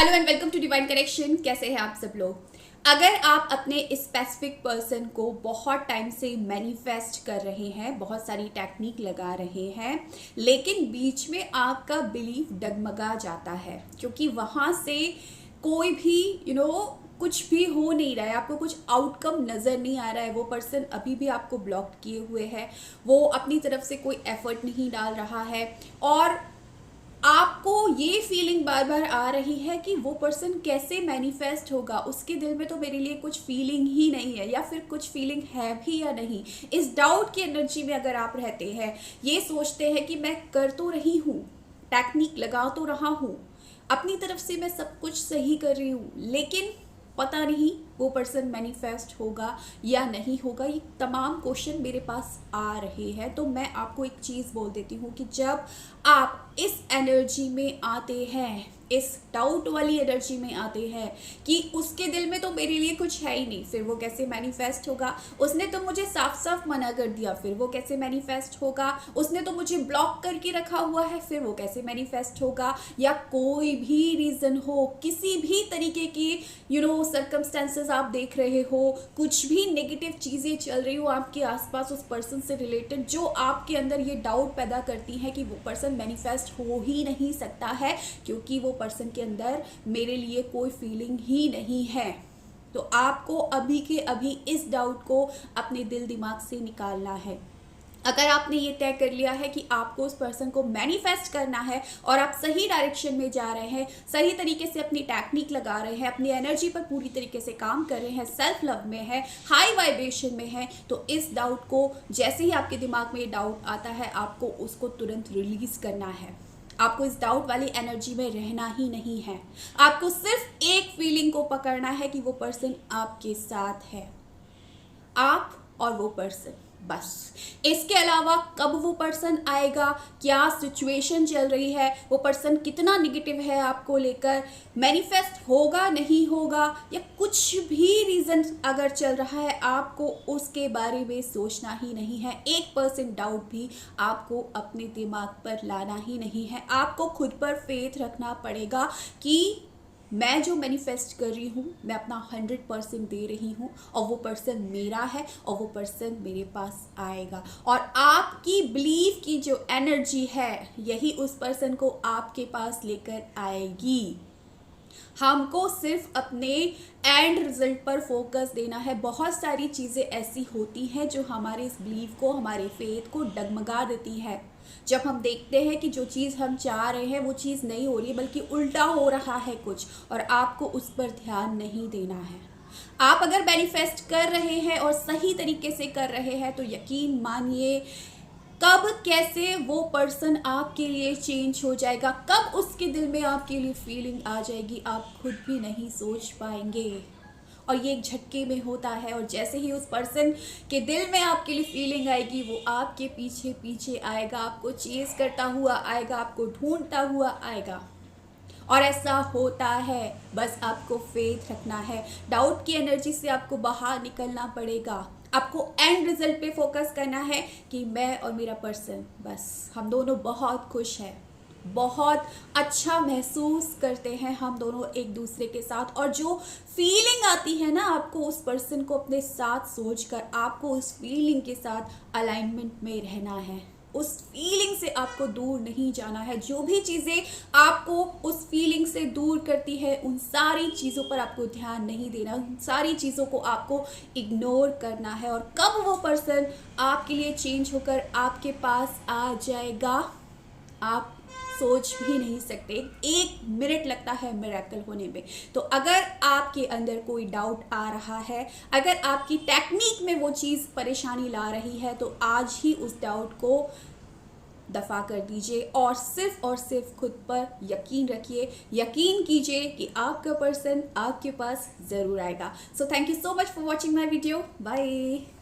Hello and welcome to divine connection. कैसे हैं आप सब लोग? अगर आप अपने स्पेसिफिक पर्सन को बहुत टाइम से मैनिफेस्ट कर रहे हैं, बहुत सारी टेक्निक लगा रहे हैं, लेकिन बीच में आपका बिलीफ डगमगा जाता है क्योंकि वहाँ से कोई भी कुछ भी हो नहीं रहा है, आपको कुछ आउटकम नज़र नहीं आ रहा है। वो पर्सन अभी भी आपको ब्लॉक किए हुए है, वो अपनी तरफ से कोई एफर्ट नहीं डाल रहा है और आपको ये फीलिंग बार बार आ रही है कि वो पर्सन कैसे मैनिफेस्ट होगा, उसके दिल में तो मेरे लिए कुछ फीलिंग ही नहीं है, या फिर कुछ फीलिंग है भी या नहीं। इस डाउट की एनर्जी में अगर आप रहते हैं, ये सोचते हैं कि मैं कर तो रही हूँ, टेक्निक लगा तो रहा हूँ, अपनी तरफ से मैं सब कुछ सही कर रही हूँ, लेकिन पता नहीं वो पर्सन मैनिफेस्ट होगा या नहीं होगा। ये तमाम क्वेश्चन मेरे पास आ रहे हैं। तो मैं आपको एक चीज़ बोल देती हूँ कि जब आप इस एनर्जी में आते हैं, इस डाउट वाली एनर्जी में आते हैं कि उसके दिल में तो मेरे लिए कुछ है ही नहीं, फिर वो कैसे मैनिफेस्ट होगा, उसने तो मुझे साफ साफ मना कर दिया, फिर वो कैसे मैनिफेस्ट होगा, उसने तो मुझे ब्लॉक करके रखा हुआ है, फिर वो कैसे मैनिफेस्ट होगा, या कोई भी रीज़न हो, किसी भी तरीके की सर्कमस्टेंसेस आप देख रहे हो, कुछ भी नेगेटिव चीज़ें चल रही हो आपके आसपास उस पर्सन से रिलेटेड, जो आपके अंदर ये डाउट पैदा करती हैं कि वो पर्सन मैनिफेस्ट हो ही नहीं सकता है क्योंकि वो पर्सन के अंदर मेरे लिए कोई फीलिंग ही नहीं है। तो आपको अभी के अभी इस डाउट को अपने दिल दिमाग से निकालना है। अगर आपने ये तय कर लिया है कि आपको उस पर्सन को मैनिफेस्ट करना है और आप सही डायरेक्शन में जा रहे हैं, सही तरीके से अपनी टेक्निक लगा रहे हैं, अपनी एनर्जी पर पूरी तरीके से काम कर रहे हैं, सेल्फ लव में है, हाई वाइब्रेशन में है, तो इस डाउट को, जैसे ही आपके दिमाग में ये डाउट आता है, आपको उसको तुरंत रिलीज करना है। आपको इस डाउट वाली एनर्जी में रहना ही नहीं है। आपको सिर्फ एक फीलिंग को पकड़ना है कि वो पर्सन आपके साथ है, आप और वो पर्सन, बस। इसके अलावा कब वो पर्सन आएगा, क्या सिचुएशन चल रही है, वो पर्सन कितना निगेटिव है आपको लेकर, मैनिफेस्ट होगा नहीं होगा, या कुछ भी रीज़न अगर चल रहा है, आपको उसके बारे में सोचना ही नहीं है। 1% डाउट भी आपको अपने दिमाग पर लाना ही नहीं है। आपको खुद पर फेथ रखना पड़ेगा कि मैं जो मैनिफेस्ट कर रही हूँ, मैं अपना 100% दे रही हूँ और वो पर्सन मेरा है और वो पर्सन मेरे पास आएगा। और आपकी बिलीव की जो एनर्जी है, यही उस पर्सन को आपके पास लेकर आएगी। हमको सिर्फ अपने एंड रिजल्ट पर फोकस देना है। बहुत सारी चीज़ें ऐसी होती हैं जो हमारे इस बिलीव को, हमारे फेथ को डगमगा देती है। जब हम देखते हैं कि जो चीज़ हम चाह रहे हैं वो चीज़ नहीं हो रही बल्कि उल्टा हो रहा है कुछ, और आपको उस पर ध्यान नहीं देना है। आप अगर मैनिफेस्ट कर रहे हैं और सही तरीके से कर रहे हैं तो यकीन मानिए, कब कैसे वो पर्सन आपके लिए चेंज हो जाएगा, कब उसके दिल में आपके लिए फीलिंग आ जाएगी, आप खुद भी नहीं सोच पाएंगे। और ये एक झटके में होता है, और जैसे ही उस पर्सन के दिल में आपके लिए फीलिंग आएगी, वो आपके पीछे पीछे आएगा, आपको चेज करता हुआ आएगा, आपको ढूंढता हुआ आएगा। और ऐसा होता है, बस आपको फेथ रखना है। डाउट की एनर्जी से आपको बाहर निकलना पड़ेगा। आपको एंड रिजल्ट पे फोकस करना है कि मैं और मेरा पर्सन, बस हम दोनों बहुत खुश हैं, बहुत अच्छा महसूस करते हैं हम दोनों एक दूसरे के साथ। और जो फीलिंग आती है ना, आपको उस पर्सन को अपने साथ सोचकर, आपको उस फीलिंग के साथ अलाइनमेंट में रहना है। उस फीलिंग से आपको दूर नहीं जाना है। जो भी चीज़ें आपको उस फीलिंग से दूर करती है, उन सारी चीज़ों पर आपको ध्यान नहीं देना, उन सारी चीज़ों को आपको इग्नोर करना है। और कब वो पर्सन आपके लिए चेंज होकर आपके पास आ जाएगा, आप सोच भी नहीं सकते। 1 मिनट लगता है मिरेकल होने में। तो अगर आपके अंदर कोई डाउट आ रहा है, अगर आपकी टेक्निक में वो चीज़ परेशानी ला रही है, तो आज ही उस डाउट को दफा कर दीजिए और सिर्फ खुद पर यकीन रखिए। यकीन कीजिए कि आपका पर्सन आपके पास ज़रूर आएगा। So thank you so much for watching my video. Bye.